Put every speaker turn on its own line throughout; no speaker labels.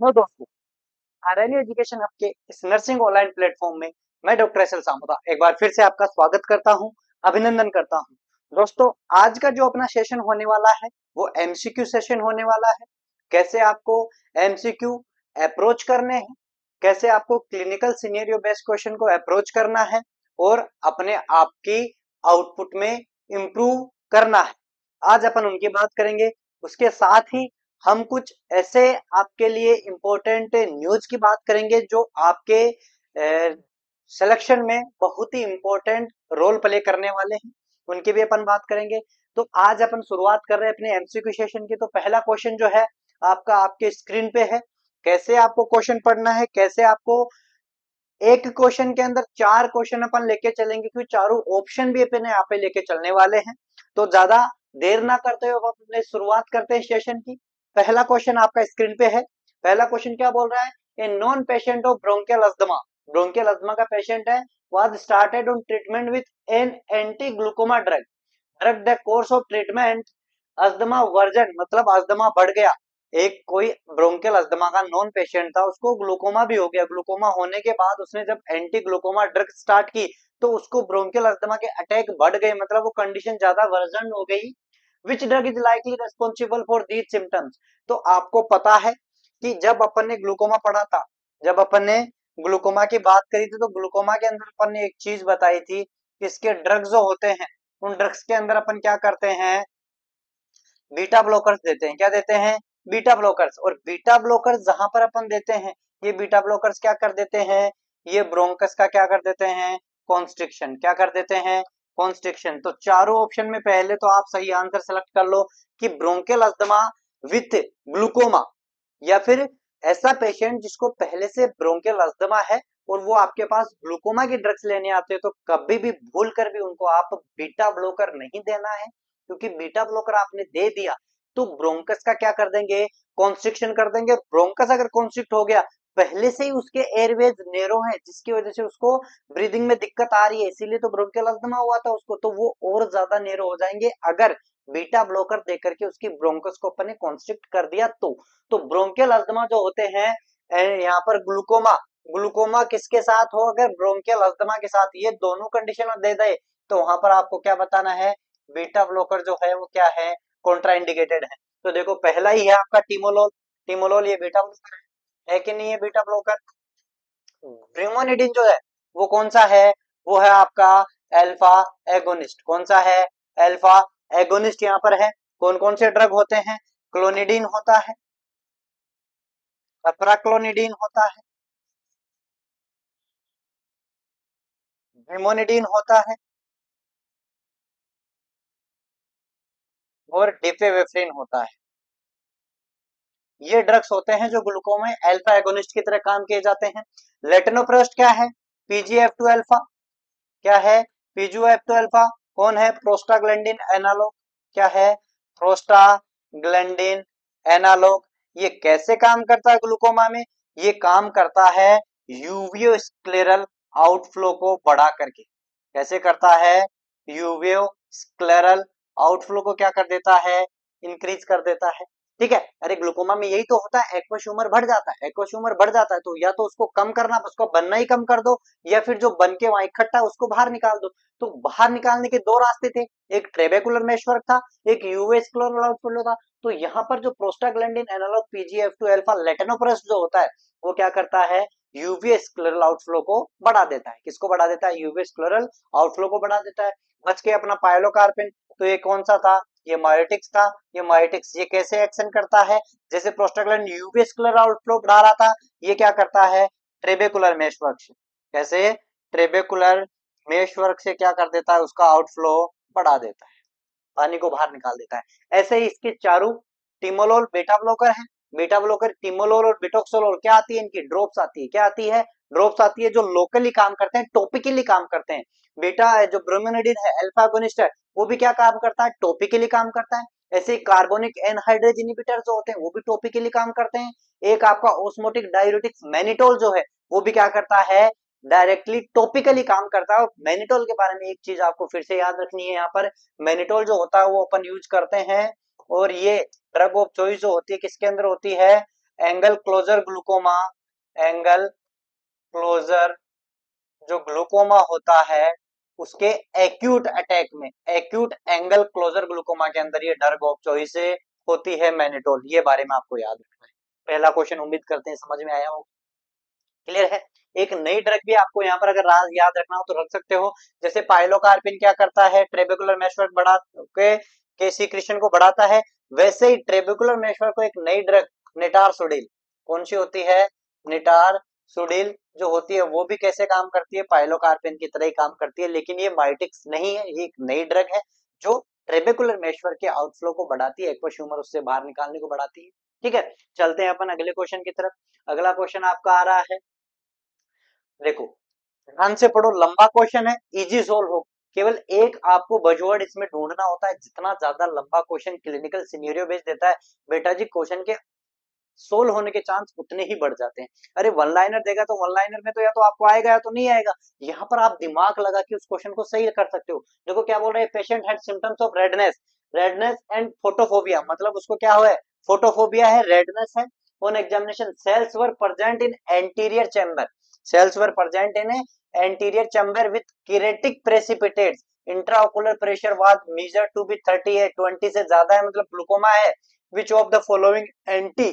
No दोस्तों, RNU education hub के इस नर्सिंग ऑनलाइन प्लेटफॉर्म में मैं डॉक्टर एस एल सामुदा एक बार फिर से आपका स्वागत करता हूं, अभिनंदन करता हूं। दोस्तों, आज का जो अपना सेशन होने वाला है वो एमसीक्यू सेशन होने वाला है। कैसे आपको एमसीक्यू अप्रोच करने हैं, कैसे आपको क्लिनिकल सिनेरियो बेस्ड क्वेश्चन को अप्रोच करना है और अपने आप की आउटपुट में इंप्रूव करना है, आज अपन उनकी बात करेंगे। उसके साथ ही हम कुछ ऐसे आपके लिए इम्पोर्टेंट न्यूज की बात करेंगे जो आपके सिलेक्शन में बहुत ही इम्पोर्टेंट रोल प्ले करने वाले हैं, उनकी भी अपन बात करेंगे। तो आज अपन शुरुआत कर रहे हैं अपने एमसीक्यू सेशन की। तो पहला क्वेश्चन जो है आपका आपके स्क्रीन पे है। कैसे आपको क्वेश्चन पढ़ना है, कैसे आपको एक क्वेश्चन के अंदर चार क्वेश्चन अपन लेके चलेंगे, क्योंकि चारों ऑप्शन भी अपन यहाँ पे लेके चलने वाले हैं। तो ज्यादा देर ना करते हुए अपने शुरुआत करते हैं सेशन की। पहला क्वेश्चन आपका स्क्रीन पे है। पहला क्वेश्चन क्या बोल रहा है? A non patient of bronchial asthma, bronchial asthma का पेशेंट है, was started on treatment with an anti glaucoma drug, drug the course of treatment asthma version, मतलब अस्थमा बढ़ गया। एक कोई ब्रोंकियल अस्थमा का नॉन पेशेंट था, उसको ग्लूकोमा भी हो गया। ग्लूकोमा होने के बाद उसने जब एंटी ग्लूकोमा ड्रग स्टार्ट की तो उसको ब्रोंकियल अस्थमा के अटैक बढ़ गए, मतलब वो कंडीशन ज्यादा वर्जन हो गई। Which drug is likely responsible for these symptoms? तो आपको पता है कि जब अपन ने ग्लूकोमा पढ़ा था, जब अपन ने ग्लूकोमा की बात करी थी, तो ग्लूकोमा के अंदर अपन ने एक चीज बताई थी कि इसके ड्रग्स जो होते हैं, उन ड्रग्स के अंदर अपन क्या करते हैं, बीटा ब्लॉकर्स देते हैं। क्या देते हैं? Beta blockers. और बीटा ब्लॉकर्स जहां पर अपन देते हैं, ये बीटा ब्लॉकर्स क्या कर देते हैं, ये ब्रोंकस का क्या कर देते हैं, कॉन्स्ट्रिक्शन। क्या कर देते हैं? कॉन्स्ट्रिक्शन। तो चारों ऑप्शन में पहले तो आप सही आंसर सेलेक्ट कर लो कि ब्रोंकियल अस्थमा विथ ग्लूकोमा, या फिर ऐसा पेशेंट जिसको पहले से ब्रोंकियल अस्थमा है और वो आपके पास ग्लूकोमा की ड्रग्स लेने आते हैं, तो कभी भी भूल कर भी उनको आप बीटा ब्लॉकर नहीं देना है, क्योंकि बीटा ब्लॉकर आपने दे दिया तो ब्रोंकस का क्या कर देंगे, कॉन्स्ट्रिक्शन कर देंगे। ब्रोंकस अगर कॉन्स्ट्रिक्ट हो गया, पहले से ही उसके एयरवेज नेरो है, जिसकी वजह से उसको ब्रीदिंग में दिक्कत आ रही है, इसीलिए तो ब्रोंकियल अस्थमा हुआ था उसको, तो वो और ज्यादा नेरो हो जाएंगे अगर बीटा ब्लॉकर देकर के उसकी ब्रोंकस को अपन ने कॉन्स्ट्रिक्ट कर दिया। तो ब्रोंकियल अस्थमा जो होते हैं, यहाँ पर ग्लूकोमा, ग्लूकोमा किसके साथ हो, अगर ब्रोंकियल अस्थमा के साथ ये दोनों कंडीशन दे दे तो वहां पर आपको क्या बताना है, बीटा ब्लॉकर जो है वो क्या है, कॉन्ट्राइंडिकेटेड है। तो देखो पहला ही है आपका टिमोलोल, टिमोलोल ये बीटा ब्लॉकर है कि नहीं है बीटा ब्लॉकर। ब्रिमोनिडिन जो है वो कौन सा है, वो है आपका अल्फा एगोनिस्ट। कौन सा है? अल्फा एगोनिस्ट यहाँ पर है। कौन कौन से ड्रग होते हैं? क्लोनिडीन होता है, अप्राक्लोनिडीन होता है, ब्रिमोनिडीन होता है और डिफेविफ्रिन होता है। ये ड्रग्स होते हैं जो ग्लूकोमा में अल्फा एगोनिस्ट की तरह काम किए जाते हैं। लेटनोप्रोस्ट क्या है? PGF two alpha. क्या है? PGF two alpha. कौन है? Prostaglandin analogue. क्या है? Prostaglandin analogue. ये कैसे काम करता है ग्लूकोमा में? ये काम करता है यूवियोस्क्लेरल आउटफ्लो को बढ़ा करके। कैसे करता है? यूवियोस्क्लेरल आउटफ्लो को क्या कर देता है, इंक्रीज कर देता है। ठीक है। अरे ग्लूकोमा में यही तो होता है, एक्वस ह्यूमर बढ़ जाता है, एक्वस ह्यूमर बढ़ जाता है, तो या तो उसको कम करना, उसको बनना ही कम कर दो, या फिर जो बन के वहां इकट्ठा है उसको बाहर निकाल दो। तो बाहर निकालने के दो रास्ते थे, एक ट्रेबेकुलर मेशवर्क था, एक यूवेस्कुलर आउटफ्लो था। तो यहाँ पर जो प्रोस्टाग्लैंडिन एनालॉग पीजीएफ2 अल्फा लेटेनोप्रेस्ट जो होता है वो क्या करता है, यूवी स्क्लेरल आउटफ्लो को बढ़ा देता है। किसको बढ़ा देता है? यूवी स्क्लेरल आउटफ्लो को बढ़ा देता है। बच के अपना पायलोकार्पिन, तो ये कौन सा था? ये मायोटिक्स था। ये मायोटिक्स ये कैसे एक्शन करता है, जैसे प्रोस्टाग्लैंडिन यूवी स्क्लेरल आउटफ्लो बढ़ा रहा था, ये क्या करता है, ट्रेबेकुलर मेशवर्क से। कैसे? ट्रेबेकुलर मेशवर्क से क्या कर देता है, उसका आउटफ्लो बढ़ा देता है, पानी को बाहर निकाल देता है। ऐसे ही इसके चारों टिमोलोल बेटा ब्लॉकर है। बेटा ब्लॉकर टिमोलोल और बिटोक्सोलोल क्या आती है, इनकी ड्रॉप्स आती है। क्या आती है? ड्रॉप्स आती है, जो लोकली काम करते हैं, टॉपिकली काम करते हैं। बेटा जो ब्रोमिनिडिन है, अल्फा एगोनिस्ट है, वो भी क्या काम करता है, टॉपिकली काम करता है। ऐसे कार्बोनिक एनहाइड्रेज इनहिबिटर जो होते हैं वो भी टॉपिकली काम करते हैं। एक आपका ऑस्मोटिक डायूरेटिक्स मैनिटोल जो है वो भी क्या करता है, डायरेक्टली टॉपिकली काम करता है। और मैनिटोल के बारे में एक चीज आपको फिर से याद रखनी है, यहाँ पर मैनिटोल जो होता है वो अपन यूज करते हैं, और ये ड्रग ऑफ चॉइस जो होती है किसके अंदर होती है, angle closure glaucoma, angle closure जो ग्लूकोमा होता है उसके एक्यूट अटैक में, एक्यूट एंगल क्लोजर ग्लूकोमा के अंदर ये ड्रग ऑफ चॉइस होती है मैनिटोल। ये बारे में आपको याद रखना है। पहला क्वेश्चन उम्मीद करते हैं समझ में आया हो, क्लियर है। एक नई ड्रग भी आपको यहाँ पर अगर याद रखना हो तो रख सकते हो, जैसे पाइलोकार्पिन क्या करता है, ट्रेबेकुलर मेशवर्क बढ़ा के सीक्रेशन को बढ़ाता है, वैसे ही ट्रेबेकुलर मेशवर्क को एक नई ड्रग निटारसुडिल, कौन सी होती है, निटारसुडिल जो होती है वो भी कैसे काम करती है, पाइलोकार्पिन की तरह ही काम करती है, लेकिन ये माइटिक्स नहीं है, ये एक नई ड्रग है जो ट्रेबेकुलर मेशवर्क के आउटफ्लो को बढ़ाती है, एक्वस ह्यूमर उससे बाहर निकालने को बढ़ाती है। ठीक है, चलते हैं अपन अगले क्वेश्चन की तरफ। अगला क्वेश्चन आपका आ रहा है, देखो ध्यान से पढ़ो, लंबा क्वेश्चन है, इजी सोल्व हो, केवल एक आपको बजवर्ड इसमें ढूंढना होता है। जितना ज्यादा लंबा क्वेश्चन क्लिनिकल सिनेरियो बेस्ड देता है बेटा जी, क्वेश्चन के सोल्व होने के चांस उतने ही बढ़ जाते हैं। अरे वन लाइनर देगा तो वन लाइनर में तो या तो आपको आएगा या तो नहीं आएगा, यहाँ पर आप दिमाग लगा के उस क्वेश्चन को सही कर सकते हो। देखो क्या बोल रहे हैं, patient had symptoms of redness, redness and photophobia, मतलब उसको क्या हुआ है, फोटोफोबिया है, रेडनेस है। On examination cells were present in anterior chamber, cells were present in anterior chamber with keratic precipitates, intraocular pressure was measured to be 30 है, 20 से ज्यादा है, मतलब ग्लूकोमा है। Which of the following anti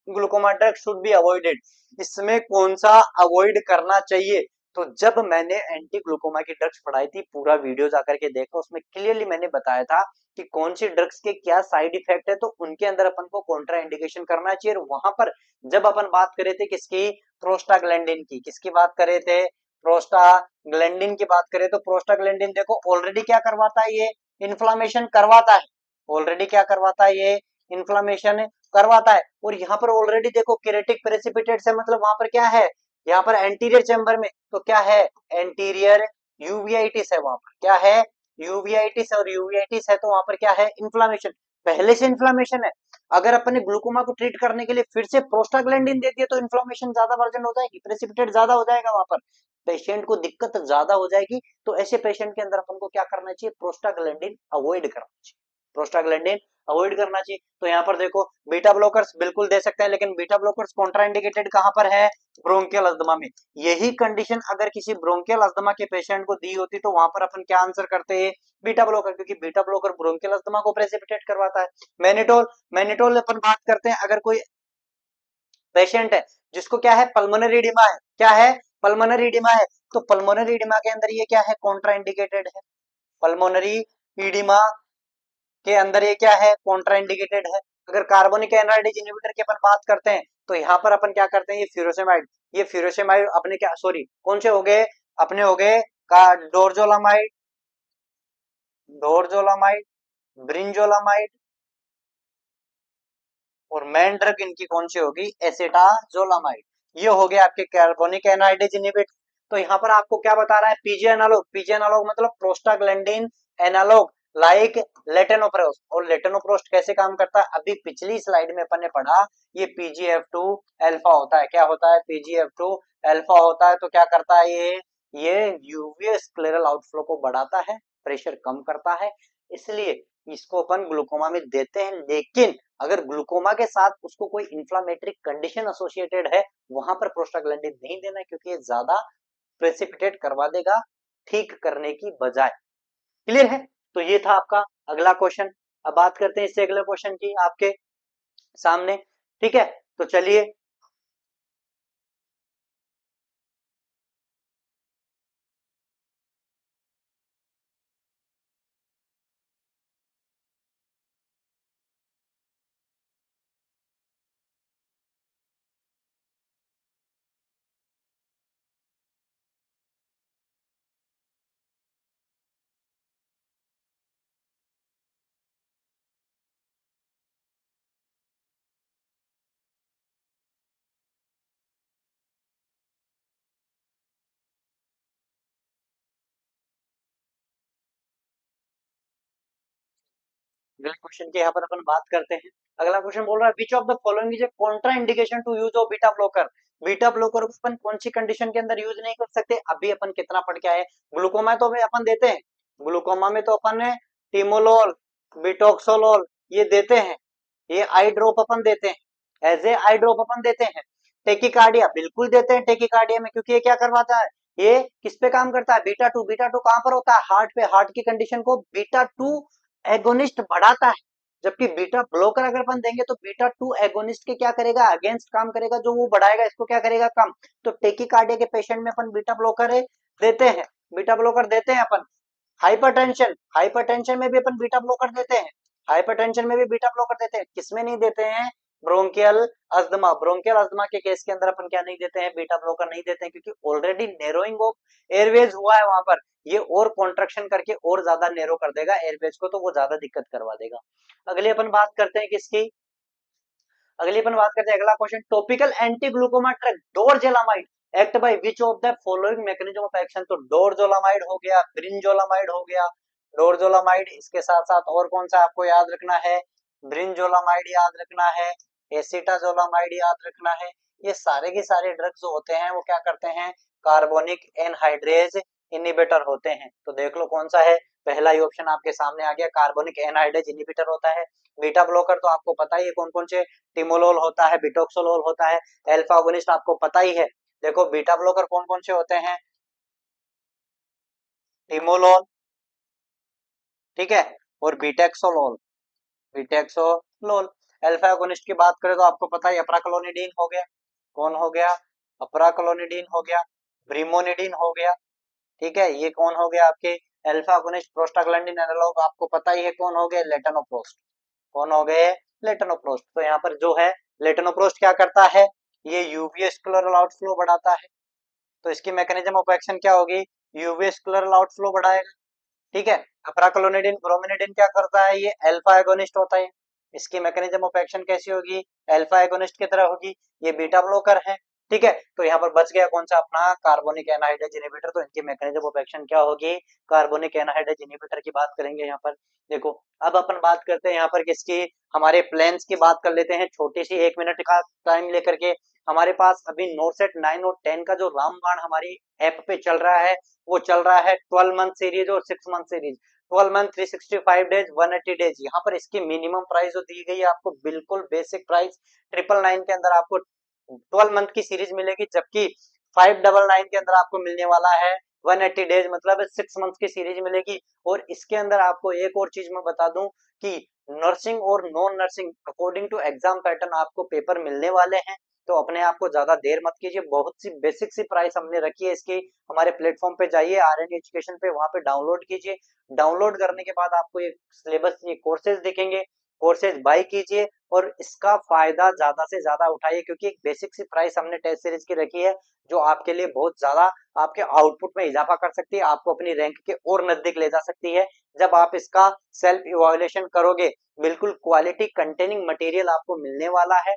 glaucoma drug should be avoided, इसमें कौन सा avoid करना चाहिए। तो जब मैंने एंटी ग्लूकोमा की ड्रग्स पढ़ाई थी, पूरा वीडियो जाकर के देखो, उसमें क्लियरली मैंने बताया था कि कौन सी ड्रग्स के क्या साइड इफेक्ट है, तो उनके अंदर अपन को कॉन्ट्रा इंडिकेशन करना चाहिए। और वहां पर जब अपन बात करे थे किसकी, प्रोस्टाग्लैंडिन की, किसकी बात करे थे, प्रोस्टाग्लैंडिन की बात करें तो प्रोस्टाग्लैंडिन देखो ऑलरेडी क्या करवाता है, ये इन्फ्लामेशन करवाता है, ऑलरेडी क्या करवाता है, ये इन्फ्लामेशन करवाता है। और यहाँ पर ऑलरेडी देखो किरेटिक प्रेसिपिटेट्स है, मतलब वहां पर क्या है, यहाँ पर एंटीरियर चैम्बर में तो क्या है, एंटीरियर यूवीआइटिस है, वहां पर क्या है, यूवीआइटिस, और यूवीआइटिस है तो वहां पर क्या है, इन्फ्लामेशन, पहले से इन्फ्लामेशन है। अगर अपन ने ग्लूकोमा को ट्रीट करने के लिए फिर से प्रोस्टाग्लैंडिन दे दिया तो इन्फ्लामेशन ज्यादा वर्जन हो जाएगी, प्रेसिपिटेट ज्यादा हो जाएगा, वहां पर पेशेंट को दिक्कत ज्यादा हो जाएगी। तो ऐसे पेशेंट के अंदर अपन को क्या करना चाहिए, प्रोस्टाग्लैंडिन अवॉइड करना चाहिए, प्रोस्टाग्लैंडिन अवॉइड करना चाहिए। तो यहाँ पर देखो बीटा ब्लॉकर्स बिल्कुल दे सकते हैं, लेकिन बीटा ब्लॉकर्स कॉन्ट्राइंडिकेटेड कहां पर है, ब्रोंकियल अस्थमा में। यही कंडीशन अगर किसी ब्रोंकियल अस्थमा के पेशेंट को दी होती तो वहां पर अपन क्या आंसर करते हैं, बीटा ब्लॉकर, क्योंकि बीटा ब्लॉकर ब्रोंकियल अस्थमा को प्रेसिपिटेट करवाता है। मैनिटोल, मैनिटोल अपन बात करते हैं, अगर कोई पेशेंट है जिसको क्या है, पल्मोनरी इडिमा है, क्या है, पल्मोनरी इडिमा है, तो पल्मोनरी इडिमा के अंदर ये क्या है, कॉन्ट्राइंडिकेटेड है, पल्मोनरी इडिमा के अंदर ये क्या है, कॉन्ट्राइंडिकेटेड है। अगर कार्बोनिक एनहाइड्रेज इनहिबिटर की अपन बात करते हैं तो यहाँ पर अपन क्या करते हैं, ये फ्यूरोसेमाइड, ये फ्यूरोसेमाइड अपने क्या, सॉरी कौन से हो गए, अपने हो गए का डोरजोलामाइड, डोरजोलामाइड, ब्रिंजोलामाइड, और मेन ड्रग इनकी कौन सी होगी, एसिटाजोलामाइड। ये हो गया आपके कार्बोनिक एनहाइड्रेज इनहिबिटर। तो यहाँ पर आपको क्या बता रहा है, पीजी एनालॉग, पीजी एनालॉग मतलब प्रोस्टाग्लैंडिन एनालॉग लाइक लेटेनोप्रोस्ट। और लेटेनोप्रोस्ट कैसे काम करता है, अभी पिछली स्लाइड में अपन ने पढ़ा, ये पीजीएफ2 अल्फा होता है, क्या होता है, पीजीएफ2 अल्फा होता है। तो क्या करता है ये यूवी स्क्लेरल आउटफ्लो को बढ़ाता है, प्रेशर कम करता है, इसलिए इसको अपन ग्लूकोमा में देते हैं। लेकिन अगर ग्लूकोमा के साथ उसको कोई इंफ्लामेटरी कंडीशन एसोसिएटेड है, वहां पर प्रोस्टाग्लैंडिन नहीं देना, क्योंकि ये ज्यादा प्रेसिपिटेट करवा देगा ठीक करने की बजाय। क्लियर है, तो ये था आपका अगला क्वेश्चन। अब बात करते हैं इससे अगले क्वेश्चन की आपके सामने, ठीक है। तो चलिए अगले क्वेश्चन की यहाँ पर अपन बात करते हैं। अगला क्वेश्चन बोल रहा है which of the following is a contraindication to use of beta blocker. Beta blocker को अपन कौन सी कंडीशन के अंदर यूज नहीं कर सकते, अभी अपन कितना पढ़ के आए, ग्लूकोमा तो अपन देते हैं, ग्लूकोमा में तो अपन ने टिमोलोल, बिटोक्सोलोल ये देते हैं, ये आई ड्रॉप अपन देते हैं, एज ए आई ड्रॉप अपन देते हैं। टेकिकार्डिया बिल्कुल देते हैं टेकिकार्डिया में, क्योंकि ये क्या करवाता है, ये किस पे काम करता है, बीटा टू कहां पर होता है, हार्ट पे, हार्ट की कंडीशन को बीटा टू एगोनिस्ट बढ़ाता है। जबकि बीटा ब्लॉकर अगर अपन देंगे तो बीटा टू एगोनिस्ट के क्या करेगा, अगेंस्ट काम करेगा, जो वो बढ़ाएगा इसको क्या करेगा, कम। तो टेकिकार्डिया के पेशेंट में अपन बीटा ब्लॉकर देते हैं, बीटा ब्लॉकर देते हैं अपन। हाइपरटेंशन, हाइपरटेंशन में भी अपन बीटा ब्लॉकर देते हैं, हाइपरटेंशन में भी बीटा ब्लॉकर देते हैं। किसमें नहीं देते हैं, ब्रोंकियल अस्थमा, ब्रोंकियल अस्थमा के केस के अंदर अपन क्या नहीं देते हैं, बीटा ब्लॉकर नहीं देते हैं, क्योंकि ऑलरेडी नैरोइंग ऑफ एयरवेज हुआ है वहां पर, ये और कॉन्ट्रैक्शन करके और ज्यादा नैरो कर देगा एयरवेज को, तो वो ज्यादा दिक्कत करवा देगा। अगली अपन बात करते हैं किसकी, अगली अपन बात करते हैं अगला question, topical anti glaucoma drug dorzolamide act by which of the following mechanism of action. तो डोरजोलामाइड हो गया, ब्रिंजोलामाइड हो गया, डोरजोलामाइड, इसके साथ साथ और कौन सा आपको याद रखना है, ब्रिंजोलामाइड याद रखना है, एसिटाजोलामाइड याद रखना है। ये सारे के सारे ड्रग्स जो होते हैं वो क्या करते हैं, कार्बोनिक एनहाइड्रेज इनहिबिटर होते हैं। तो देख लो कौन सा है, पहला ही ऑप्शन आपके सामने आ गया, कार्बोनिक एनहाइड्रेज इनहिबिटर होता है। बीटा ब्लॉकर तो आपको पता ही है कौन कौन से, टिमोलोल होता है, बिटोक्सोलोल होता है, अल्फा अगोनिस्ट आपको पता ही है। देखो बीटा ब्लॉकर कौन कौन से होते हैं, टिमोलोल, ठीक है, और बीटेक्सोलोल, बीटेक्सोलोल। अल्फा अगोनिस्ट की बात करें तो आपको पता है अप्राक्लोनिडीन हो गया, कौन हो गया, अप्राक्लोनिडीन हो गया, ब्रीमोनिडीन हो गया, ठीक है, ये कौन हो गया आपके अल्फा अगोनिस्ट। प्रोस्टाग्लैंडिन एनालॉग आपको पता ही है कौन हो गए, लेटनोप्रोस्ट, कौन हो गए, लेटनोप्रोस्ट। तो यहाँ पर जो है लेटनोप्रोस्ट क्या करता है, ये यूवी स्क्लेरल आउटफ्लो बढ़ाता है, तो इसकी मैकेनिज्म ऑफ एक्शन क्या होगी, यूवी स्क्लेरल आउटफ्लो बढ़ाएगा, ठीक है। अप्राक्लोनिडिन ब्रोमिनिडिन क्या करता है, ये अल्फा एगोनिस्ट होता है, इसकी मैकेनिज्म ऑफ एक्शन कैसी होगी, अल्फा एगोनिस्ट की तरह होगी, ये बीटा ब्लॉकर है, ठीक है। तो यहाँ पर बच गया कौन सा अपना कार्बोनिक एनहाइड्रेज इनहिबिटर, तो इनकी मैकेनिज्म ऑफ एक्शन क्या होगी, कार्बोनिक एनहाइड्रेज इनहिबिटर की बात करेंगे यहाँ पर। देखो अब अपन बात करते हैं यहाँ पर किसकी, हमारे प्लेन्स की बात कर लेते हैं, छोटी सी 1 मिनट का टाइम लेकर के। हमारे पास अभी नोरसेट 9 और 10 का जो रामबाण हमारी ऐप पे चल रहा है, वो चल रहा है 12 मंथ सीरीज और 6 month series. 12 month 365 days 180 days, यहाँ पर इसकी मिनिमम प्राइस जो दी गई है आपको, बिल्कुल बेसिक प्राइस 999 के अंदर आपको 12 मंथ की सीरीज मिलेगी, जबकि 599 के अंदर आपको मिलने वाला है 180 डेज, मतलब 6 मंथ की सीरीज मिलेगी। और इसके अंदर आपको एक और चीज मैं बता दूं कि नर्सिंग और non nursing according to exam pattern आपको पेपर मिलने वाले हैं, तो अपने आप को ज्यादा देर मत कीजिए। बहुत सी बेसिक सी प्राइस हमने रखी है इसकी, हमारे प्लेटफॉर्म पे जाइए आरएन एजुकेशन पे, वहां पे डाउनलोड कीजिए। डाउनलोड करने के बाद आपको ये सिलेबस, ये कोर्सेज दिखेंगे, कोर्सेज बाय कीजिए और इसका फायदा ज्यादा से ज्यादा उठाइए, क्योंकि एक बेसिक सी प्राइस हमने टेस्ट सीरीज की रखी है, जो आपके लिए बहुत ज्यादा आपके आउटपुट में इजाफा कर सकती है, आपको अपनी रैंक के और नजदीक ले जा सकती है। जब आप इसका सेल्फ इवैल्यूएशन करोगे, बिल्कुल क्वालिटी कंटेनिंग मटेरियल आपको मिलने वाला है,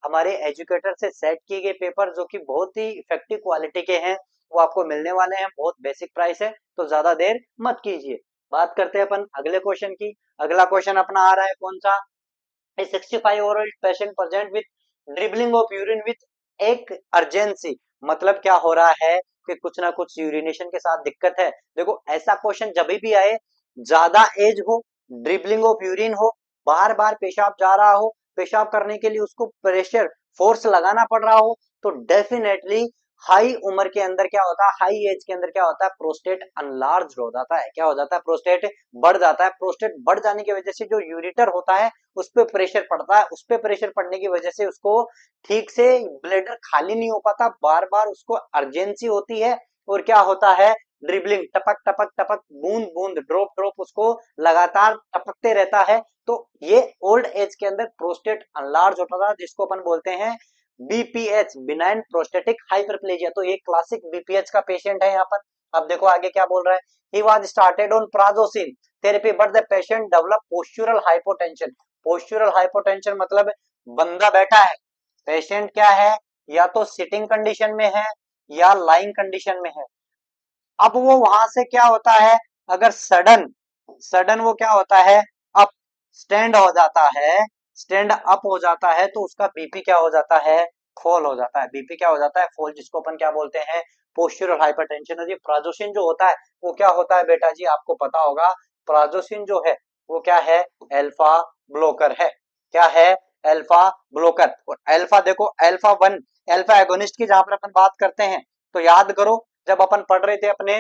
हमारे एजुकेटर से सेट किए गए पेपर जो कि बहुत ही इफेक्टिव क्वालिटी के हैं, वो आपको मिलने वाले हैं। बहुत बेसिक प्राइस है, तो ज्यादा देर मत कीजिए। बात करते हैं अपन अगले क्वेश्चन की। अगला क्वेश्चन अपना आ रहा है कौन सा, 65 over patient present with dribbling of urine with एक अर्जेंसी। मतलब क्या हो रहा है कि कुछ ना कुछ यूरिनेशन के साथ दिक्कत है। देखो ऐसा क्वेश्चन जब भी आए, ज्यादा एज हो, ड्रिबलिंग ऑफ यूरिन हो, बार बार पेशाब जा रहा हो, पेशाब करने के लिए उसको प्रेशर फोर्स लगाना पड़ रहा हो, तो डेफिनेटली हाई उम्र के अंदर क्या होता है, हाई एज के अंदर क्या होता है, प्रोस्टेट अनलार्ज हो जाता है। क्या हो जाता है, प्रोस्टेट बढ़ जाता है। प्रोस्टेट बढ़ जाने की वजह से जो यूरिटर होता है उस पर प्रेशर पड़ता है, उस पर प्रेशर पड़ने की वजह से उसको ठीक से ब्लैडर खाली नहीं हो पाता, बार बार उसको अर्जेंसी होती है, और क्या होता है, ड्रिबलिंग, टपक टपक टपक, बूंद बूंद, ड्रॉप ड्रॉप उसको लगातार टपकते रहता है। तो ये ओल्ड एज के अंदर प्रोस्टेट अनलार्ज होता था, जिसको अपन बोलते हैं बीपीएच, बिनाइन प्रोस्टेटिक हाइपरप्लेजिया। तो ये क्लासिक बीपीएच का पेशेंट है यहाँ पर। अब देखो आगे क्या बोल रहा है, he was started on prazosin therapy but the patient develop postural hypotension. Postural hypotension मतलब बंदा बैठा है, पेशेंट क्या है, या तो सिटिंग कंडीशन में है या लाइंग कंडीशन में है। अब वो वहां से क्या होता है, अगर सडन सडन वो क्या होता है, अप स्टैंड हो जाता है, स्टैंड अप हो जाता है, तो उसका बीपी क्या हो जाता है, फॉल हो जाता है। बीपी क्या हो जाता है, फॉल, जिसको अपन क्या बोलते हैं, पोस्चुरल हाइपरटेंशन। और ये प्राजोसिन जो होता है वो क्या होता है बेटा जी, आपको पता होगा, प्राजोसिन जो है वो क्या है, अल्फा ब्लॉकर है। क्या है, अल्फा ब्लॉकर। और अल्फा देखो, अल्फा 1 अल्फा एगोनिस्ट की जहां पर अपन बात करते हैं तो याद करो जब अपन पढ़ रहे थे अपने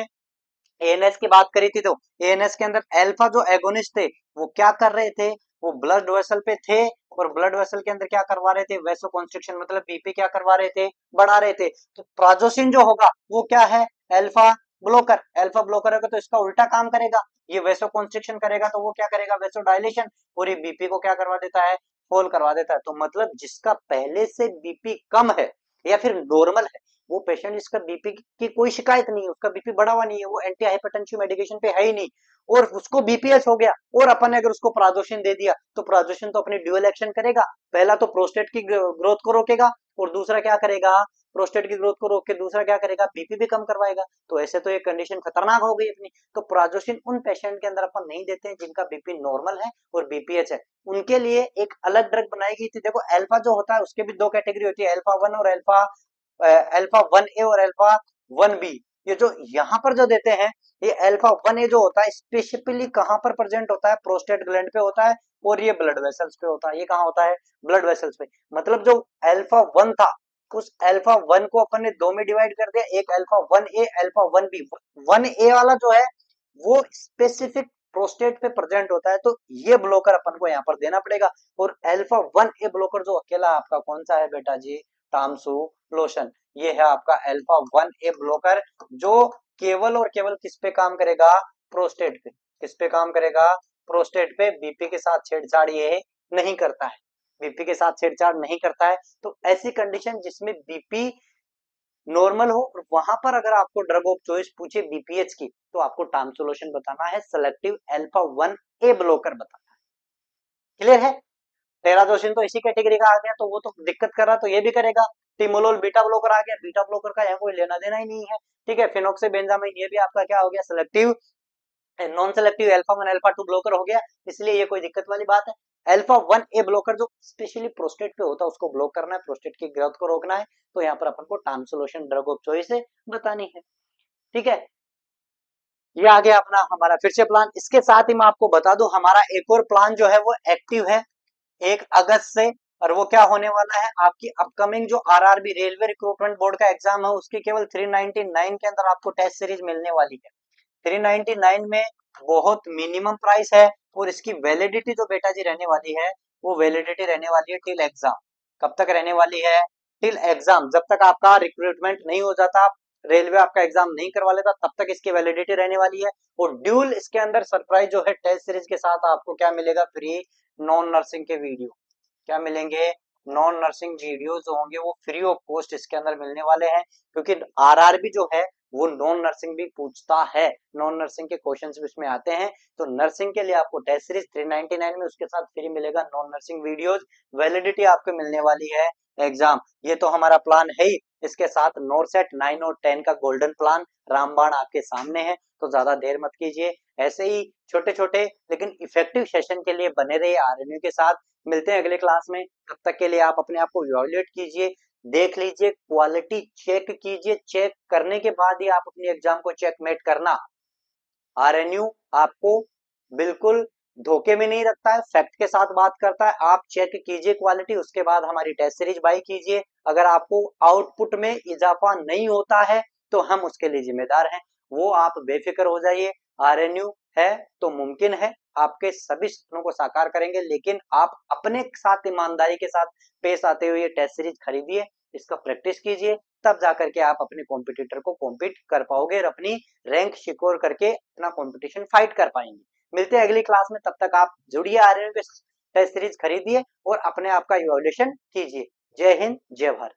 एएनएस की बात करी थी तो एएनएस के अंदर अल्फा जो एगोनिस्ट थे वो क्या कर रहे थे, वो ब्लड वेसल पे थे और ब्लड वेसल के अंदर क्या करवा रहे थे, वेसो कंस्ट्रिक्शन मतलब बीपी क्या करवा रहे थे, बढ़ा रहे थे। तो प्राजोसिन जो होगा वो क्या है, अल्फा ब्लॉकर। अल्फा ब्लॉकर होगा तो इसका उल्टा काम करेगा, ये वेसो कंस्ट्रिक्शन करेगा तो वो क्या करेगा, वेसो डायलेशन, और ये बीपी को क्या करवा देता है, फॉल करवा देता है। तो मतलब जिसका पहले से बीपी कम है या फिर नॉर्मल है वो पेशेंट, इसका बीपी की कोई शिकायत नहीं है, उसका बीपी बढ़ा हुआ नहीं है, वो एंटी हाइपरटेंसिव मेडिकेशन पे है ही नहीं, और उसको बीपीएच हो गया और अपन ने अगर उसको प्राजोशिन दे दिया तो प्राजोशिन तो अपनी ड्यूअल एक्शन करेगा, पहला तो प्रोस्टेट की ग्रोथ को रोकेगा और दूसरा क्या करेगा, प्रोस्टेट की ग्रोथ को रोक के दूसरा क्या करेगा, बीपी भी कम करवाएगा। तो ऐसे तो ये कंडीशन खतरनाक हो गई अपनी। तो प्राजोशिन उन पेशेंट के अंदर अपन नहीं देते हैं जिनका बीपी नॉर्मल है और बीपीएच है, उनके लिए एक अलग ड्रग बनाई गई थी। देखो अल्फा जो होता है उसके भी दो कैटेगरी होती है, अल्फा 1 और अल्फा 1A और अल्फा 1B। ये जो यहाँ पर जो देते हैं ये अल्फा 1A जो होता है स्पेसिफिकली कहाँ पर प्रेजेंट होता है, प्रोस्टेट ग्लैंड पे होता है और ये ब्लड वेसल्स पे होता है। ये कहाँ होता है, ब्लड वेसल्स पे। मतलब जो अल्फा 1 था उस अल्फा 1 को अपन ने दो में डिवाइड कर दिया, एक alpha 1A alpha 1B। 1A वाला जो है वो स्पेसिफिक प्रोस्टेट पे प्रेजेंट होता है, तो ये ब्लॉकर अपन को यहाँ पर देना पड़ेगा। और अल्फा 1A ब्लॉकर जो अकेला आपका कौन सा है बेटा जी, टामसू लोशन, ये है आपका अल्फा 1A ब्लॉकर, जो केवल और केवल किस पे काम करेगा, प्रोस्टेट पे। किस पे काम करेगा, प्रोस्टेट पे। बीपी के साथ छेड़छाड़ ये नहीं करता है, बीपी के साथ छेड़छाड़ नहीं करता है। तो ऐसी कंडीशन जिसमें बीपी नॉर्मल हो और वहां पर अगर आपको ड्रग ऑफ चॉइस पूछे बीपीएच की तो आपको टामसोलोशन बताना है, सेलेक्टिव अल्फा 1A ब्लॉकर बताना है। क्लियर है, टेराजोसिन तो इसी कैटेगरी का आ गया, तो वो तो दिक्कत कर रहा तो ये भी करेगा। टिमोलोल बीटा ब्लॉकर आ गया, बीटा ब्लॉकर का यहाँ कोई लेना देना ही नहीं है, ठीक है। फिनोक्सीबेंजामाइन ये भी आपका क्या हो गया, selective non selective alpha 1 alpha 2 blocker हो गया, इसलिए ये कोई दिक्कत वाली बात है। अल्फा 1A ब्लॉकर जो स्पेशली प्रोस्टेट पे होता है उसको ब्लॉक करना है, प्रोस्टेट की ग्रोथ को रोकना है, तो यहाँ पर अपन को टामसोलोशन ड्रग ऑफ चॉइस बतानी है, ठीक है। ये आ गया अपना हमारा फिर से प्लान। इसके साथ ही मैं आपको बता दूं हमारा एक और प्लान जो है वो एक्टिव है 1 अगस्त से, और वो क्या होने वाला है, आपकी अपकमिंग जो आरआरबी रेलवे रिक्रूटमेंट बोर्ड का एग्जाम है उसकी केवल 399 के अंदर आपको टेस्ट सीरीज मिलने वाली है। 399 में बहुत मिनिमम प्राइस है और इसकी वैलिडिटी जो बेटा जी रहने वाली है वो वैलिडिटी रहने वाली है टिल एग्जाम। कब तक रहने वाली है, टिल एग्जाम। जब तक आपका रिक्रूटमेंट नहीं हो जाता, रेलवे आपका एग्जाम नहीं करवा लेता, तब तक इसकी वैलिडिटी रहने वाली है। और ड्यूल इसके अंदर सरप्राइज जो है टेस्ट सीरीज के साथ आपको क्या मिलेगा, फ्री नॉन नर्सिंग के वीडियो। क्या मिलेंगे, नॉन नर्सिंग वीडियो जो होंगे वो फ्री ऑफ कॉस्ट इसके अंदर मिलने वाले हैं, क्योंकि आरआरबी जो है वो नॉन नर्सिंग भी पूछता है, नॉन नर्सिंग के क्वेश्चंस भी उसमें आते हैं। तो नर्सिंग के लिए आपको टेस्ट सीरीज 399 में, उसके साथ फ्री मिलेगा नॉन नर्सिंग वीडियोस, वैलिडिटी आपको मिलने वाली है एग्जाम। ये तो हमारा प्लान है ही। इसके साथ नॉरसेट 9 और 10 का गोल्डन प्लान रामबाण आपके सामने है, तो ज्यादा देर मत कीजिए। ऐसे ही छोटे छोटे लेकिन इफेक्टिव सेशन के लिए बने रहिए आरएनयू के साथ। मिलते हैं अगले क्लास में, तब तक के लिए आप अपने आप को इवैल्यूएट कीजिए, देख लीजिए, क्वालिटी चेक कीजिए, चेक करने के बाद ही आप अपनी एग्जाम को चेकमेट करना। आरएनयू आपको बिल्कुल धोखे में नहीं रखता है, फैक्ट के साथ बात करता है। आप चेक कीजिए क्वालिटी, उसके बाद हमारी टेस्ट सीरीज बाय कीजिए। अगर आपको आउटपुट में इजाफा नहीं होता है तो हम उसके लिए जिम्मेदार हैं, वो आप बेफिक्र हो जाइए। आरएनयू है तो मुमकिन है आपके सभी सपनों को साकार करेंगे, लेकिन आप अपने साथ ईमानदारी के साथ पेश आते हुए टेस्ट सीरीज खरीदिए, इसका प्रैक्टिस कीजिए, तब जाकर के आप अपने कॉम्पिटिटर को कॉम्पीट कर पाओगे और अपनी रैंक सिक्योर करके अपना कंपटीशन फाइट कर पाएंगे। मिलते हैं अगली क्लास में, तब तक आप जुड़िए, आरएनयू के टेस्ट सीरीज खरीदिए और अपने आप का इवैल्यूएशन कीजिए। जय हिंद, जय भारत।